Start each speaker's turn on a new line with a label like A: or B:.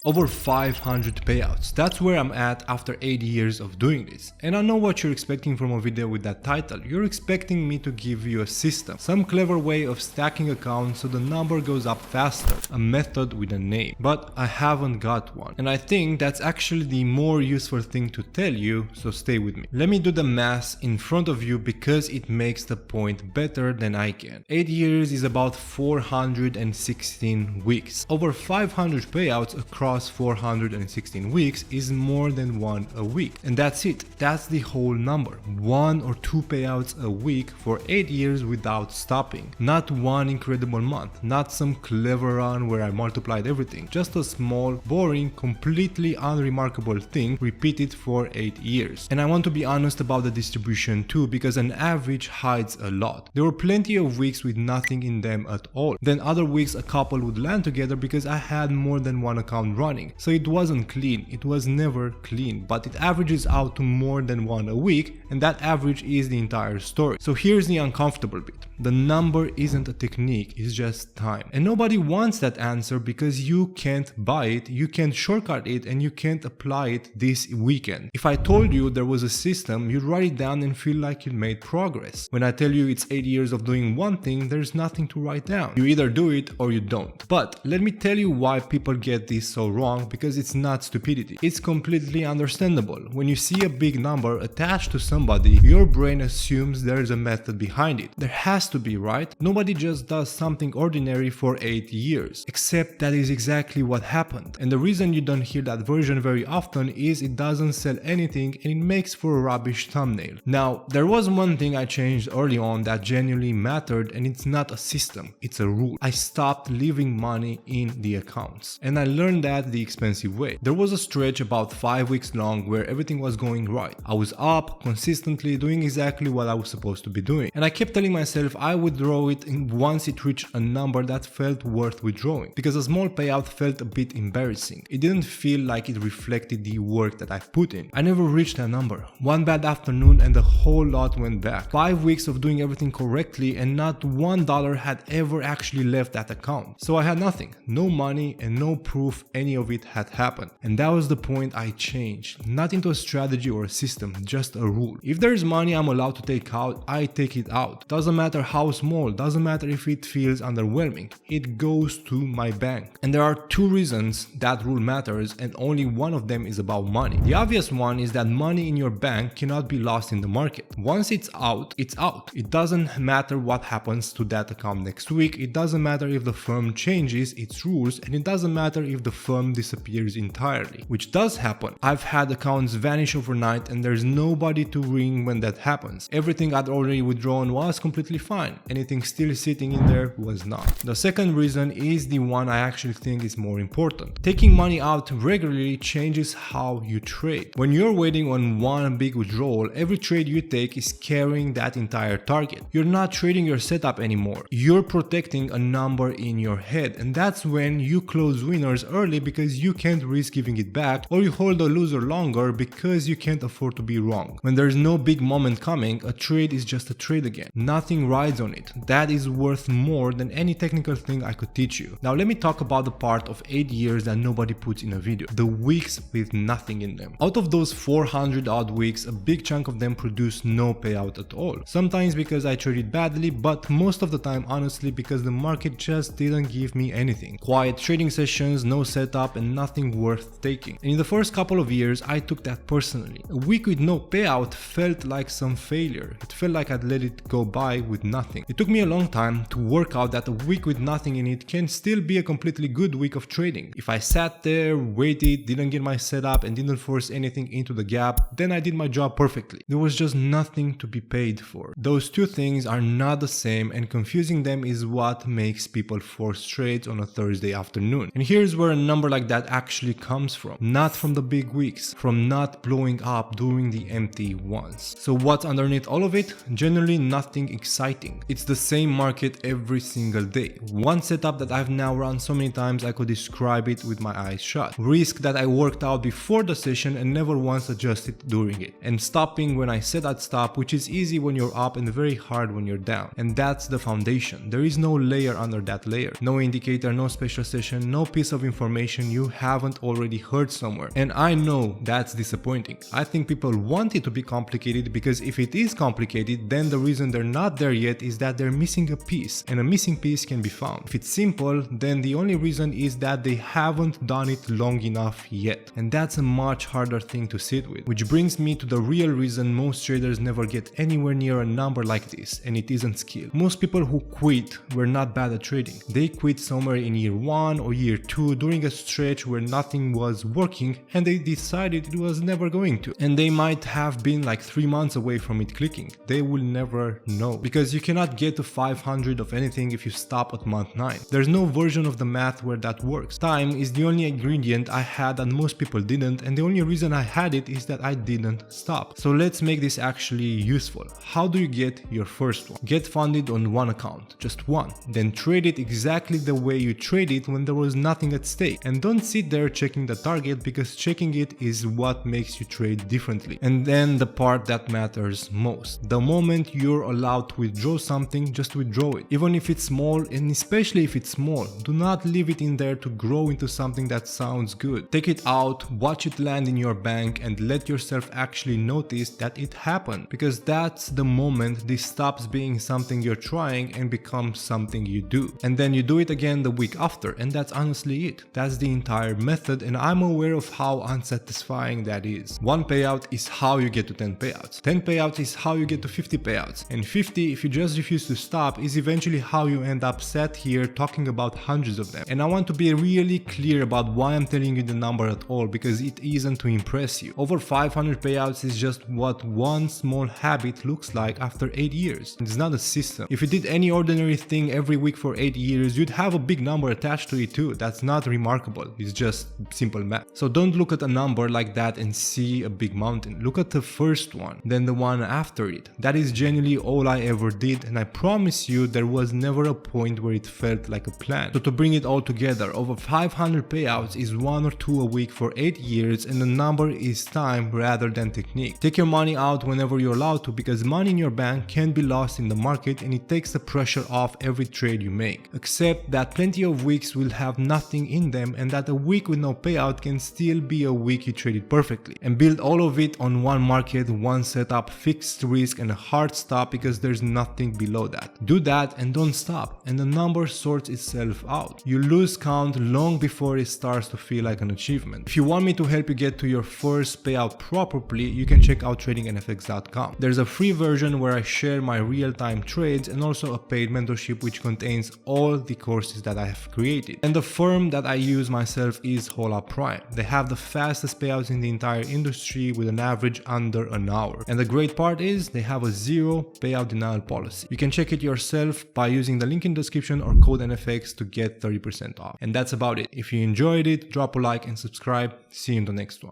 A: Over 500 payouts. That's where I'm at after 8 years of doing this. And I know what you're expecting from a video with that title. You're expecting me to give you a system, some clever way of stacking accounts so the number goes up faster, a method with a name. But I haven't got one. And I think that's actually the more useful thing to tell you, so stay with me. Let me do the math in front of you because it makes the point better than I can. 8 years is about 416 weeks. Over 500 payouts across 416 weeks is more than one a week. And that's it. That's the whole number. 1 or 2 payouts a week for 8 years without stopping. Not one incredible month. Not some clever run where I multiplied everything. Just a small, boring, completely unremarkable thing repeated for 8 years. And I want to be honest about the distribution too, because an average hides a lot. There were plenty of weeks with nothing in them at all. Then other weeks a couple would land together because I had more than one account running. So it wasn't clean, it was never clean, but it averages out to more than one a week, and that average is the entire story. So here's the uncomfortable bit. The number isn't a technique, it's just time. And nobody wants that answer because you can't buy it, you can't shortcut it, and you can't apply it this weekend. If I told you there was a system, you'd write it down and feel like you made progress. When I tell you it's 8 years of doing one thing, there's nothing to write down. You either do it or you don't. But let me tell you why people get this so wrong, because it's not stupidity. It's completely understandable. When you see a big number attached to somebody, your brain assumes there's a method behind it. There has to be, right? Nobody just does something ordinary for 8 years. Except that is exactly what happened. And the reason you don't hear that version very often is it doesn't sell anything and it makes for a rubbish thumbnail. Now, there was one thing I changed early on that genuinely mattered, and it's not a system, it's a rule. I stopped leaving money in the accounts. And I learned that the expensive way. There was a stretch about 5 weeks long where everything was going right. I was up consistently doing exactly what I was supposed to be doing. And I kept telling myself I would withdraw it once it reached a number that felt worth withdrawing. Because a small payout felt a bit embarrassing. It didn't feel like it reflected the work that I've put in. I never reached that number. One bad afternoon and the whole lot went back. 5 weeks of doing everything correctly and not $1 had ever actually left that account. So I had nothing. No money and no proof any of it had happened. And that was the point I changed. Not into a strategy or a system, just a rule. If there's money I'm allowed to take out, I take it out. Doesn't matter how small, doesn't matter if it feels underwhelming. It goes to my bank. And there are 2 reasons that rule matters, and only one of them is about money. The obvious one is that money in your bank cannot be lost in the market. Once it's out, it's out. It doesn't matter what happens to that account next week. It doesn't matter if the firm changes its rules, and it doesn't matter if the firm disappears entirely, which does happen. I've had accounts vanish overnight and there's nobody to ring when that happens. Everything I'd already withdrawn was completely fine. Anything still sitting in there was not. The second reason is the one I actually think is more important. Taking money out regularly changes how you trade. When you're waiting on one big withdrawal, every trade you take is carrying that entire target. You're not trading your setup anymore. You're protecting a number in your head, and that's when you close winners early because you can't risk giving it back, or you hold a loser longer because you can't afford to be wrong. When there's no big moment coming, a trade is just a trade again. Nothing rides on it. That is worth more than any technical thing I could teach you. Now let me talk about the part of 8 years that nobody puts in a video. The weeks with nothing in them. Out of those 400 odd weeks, a big chunk of them produce no payout at all. Sometimes because I traded badly, but most of the time honestly because the market just didn't give me anything. Quiet trading sessions, no setup, and nothing worth taking. And in the first couple of years, I took that personally. A week with no payout felt like some failure. It felt like I'd let it go by with nothing. It took me a long time to work out that a week with nothing in it can still be a completely good week of trading. If I sat there, waited, didn't get my setup, and didn't force anything into the gap, then I did my job perfectly. There was just nothing to be paid for. Those two things are not the same, and confusing them is what makes people force trades on a Thursday afternoon. And here's where a number like that actually comes from. Not from the big weeks, from not blowing up during the empty ones. So what's underneath all of it? Generally nothing exciting. It's the same market every single day. One setup that I've now run so many times I could describe it with my eyes shut. Risk that I worked out before the session and never once adjusted during it. And stopping when I said I'd stop, which is easy when you're up and very hard when you're down. And that's the foundation. There is no layer under that layer. No indicator, no special session, no piece of information information you haven't already heard somewhere. And I know that's disappointing. I think people want it to be complicated because if it is complicated, then the reason they're not there yet is that they're missing a piece, and a missing piece can be found. If it's simple, then the only reason is that they haven't done it long enough yet. And that's a much harder thing to sit with. Which brings me to the real reason most traders never get anywhere near a number like this, and it isn't skill. Most people who quit were not bad at trading. They quit somewhere in year 1 or year 2 during a stretch where nothing was working and they decided it was never going to. And they might have been like 3 months away from it clicking. They will never know, because you cannot get to 500 of anything if you stop at month 9. There's no version of the math where that works. Time is the only ingredient I had and most people didn't, and the only reason I had it is that I didn't stop. So let's make this actually useful. How do you get your first one? Get funded on one account, just one. Then trade it exactly the way you trade it when there was nothing at stake. And don't sit there checking the target, because checking it is what makes you trade differently. And then the part that matters most. The moment you're allowed to withdraw something, just withdraw it. Even if it's small, and especially if it's small, do not leave it in there to grow into something that sounds good. Take it out, watch it land in your bank, and let yourself actually notice that it happened, because that's the moment this stops being something you're trying and becomes something you do. And then you do it again the week after, and that's honestly it. That's the entire method, and I'm aware of how unsatisfying that is. 1 payout is how you get to 10 payouts. 10 payouts is how you get to 50 payouts. And 50, if you just refuse to stop, is eventually how you end up sat here talking about hundreds of them. And I want to be really clear about why I'm telling you the number at all, because it isn't to impress you. Over 500 payouts is just what one small habit looks like after 8 years. It's not a system. If you did any ordinary thing every week for 8 years, you'd have a big number attached to it too. That's not remarkable. It's just simple math. So don't look at a number like that and see a big mountain. Look at the first one, then the one after it. That is genuinely all I ever did, and I promise you there was never a point where it felt like a plan. So to bring it all together, over 500 payouts is 1 or 2 a week for 8 years, and the number is time rather than technique. Take your money out whenever you're allowed to, because money in your bank can be lost in the market, and it takes the pressure off every trade you make. Accept that plenty of weeks will have nothing in them, and that a week with no payout can still be a week you traded perfectly. And build all of it on one market, one setup, fixed risk, and a hard stop, because there's nothing below that. Do that and don't stop, and the number sorts itself out. You lose count long before it starts to feel like an achievement. If you want me to help you get to your first payout properly, you can check out tradingnfx.com. There's a free version where I share my real-time trades, and also a paid mentorship which contains all the courses that I have created. And the firm that I use myself is Hola Prime. They have the fastest payouts in the entire industry with an average under an hour. And the great part is they have a 0 payout denial policy. You can check it yourself by using the link in the description or code NFX to get 30% off. And that's about it. If you enjoyed it, drop a like and subscribe. See you in the next one.